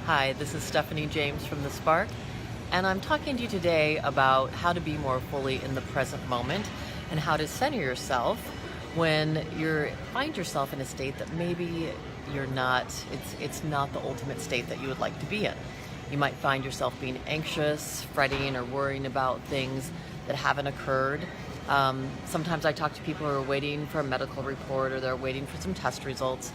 Hi, this is Stephanie James from The Spark, and I'm talking to you today about how to be more fully in the present moment and how to center yourself when you find yourself in a state that maybe you're not, it's not the ultimate state that you would like to be in. You might find yourself being anxious, fretting, or worrying about things that haven't occurred. Sometimes I talk to people who are waiting for a medical report or they're waiting for some test results.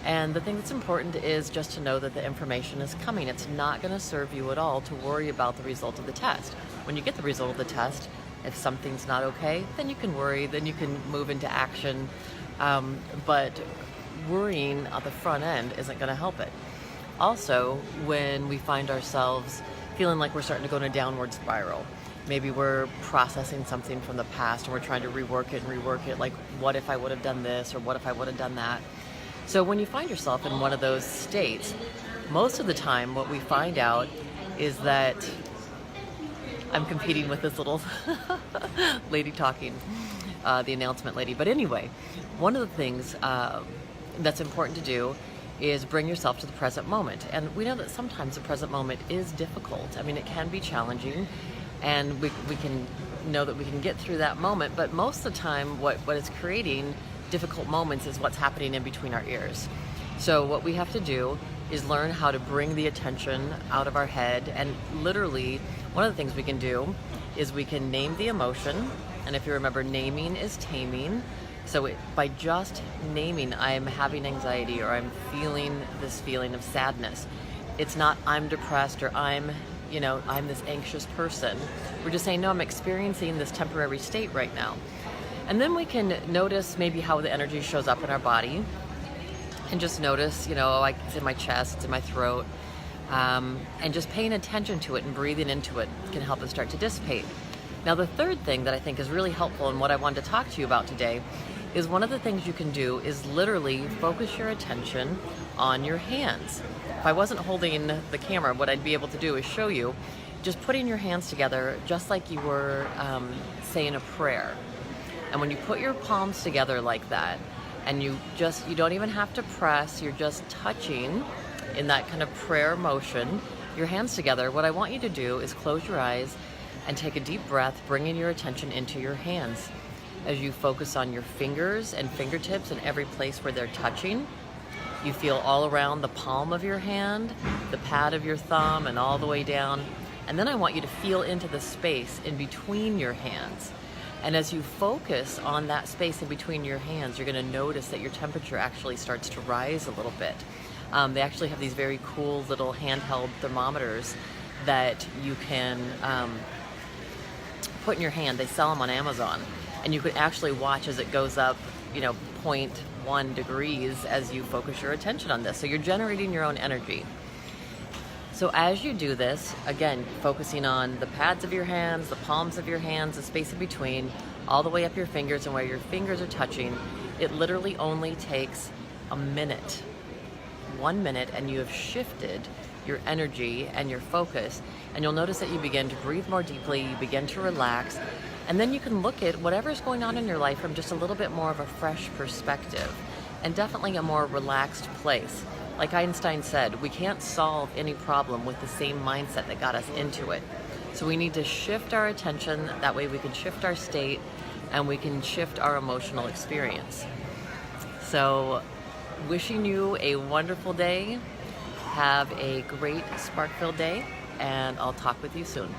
And the thing that's important is just to know that the information is coming. It's not going to serve you at all to worry about the result of the test. When you get the result of the test, if something's not okay, then you can worry, then you can move into action. But worrying at the front end isn't going to help it. Also, when we find ourselves feeling like we're starting to go in a downward spiral, maybe we're processing something from the past and we're trying to rework it, like what if I would have done this or what if I would have done that. So when you find yourself in one of those states, most of the time what we find out is that I'm competing with this little lady talking, the announcement lady. But anyway, one of the things that's important to do is bring yourself to the present moment. And we know that sometimes the present moment is difficult. I mean, it can be challenging, and we can know that we can get through that moment, but most of the time what is creating difficult moments is what's happening in between our ears. So what we have to do is learn how to bring the attention out of our head, and literally one of the things we can do is we can name the emotion. And if you remember, naming is taming. So by just naming, I'm having anxiety or I'm feeling this feeling of sadness, it's not I'm depressed or I'm this anxious person. We're just saying, no, I'm experiencing this temporary state right now. And then we can notice maybe how the energy shows up in our body, and just notice, like it's in my chest, it's in my throat, and just paying attention to it and breathing into it can help it start to dissipate. Now, the third thing that I think is really helpful and what I wanted to talk to you about today is one of the things you can do is literally focus your attention on your hands. If I wasn't holding the camera, what I'd be able to do is show you just putting your hands together just like you were saying a prayer. And when you put your palms together like that, and you don't even have to press, you're just touching in that kind of prayer motion, your hands together, what I want you to do is close your eyes and take a deep breath, bringing your attention into your hands. As you focus on your fingers and fingertips and every place where they're touching, you feel all around the palm of your hand, the pad of your thumb, and all the way down. And then I want you to feel into the space in between your hands. And as you focus on that space in between your hands, you're going to notice that your temperature actually starts to rise a little bit. They actually have these very cool little handheld thermometers that you can put in your hand. They sell them on Amazon. And you could actually watch as it goes up, 0.1 degrees as you focus your attention on this. So you're generating your own energy. So as you do this, again, focusing on the pads of your hands, the palms of your hands, the space in between, all the way up your fingers and where your fingers are touching, it literally only takes a minute, 1 minute, and you have shifted your energy and your focus. And you'll notice that you begin to breathe more deeply, you begin to relax, and then you can look at whatever's going on in your life from just a little bit more of a fresh perspective, and definitely a more relaxed place. Like Einstein said, we can't solve any problem with the same mindset that got us into it. So we need to shift our attention, that way we can shift our state and we can shift our emotional experience. So wishing you a wonderful day, have a great spark-filled day, and I'll talk with you soon.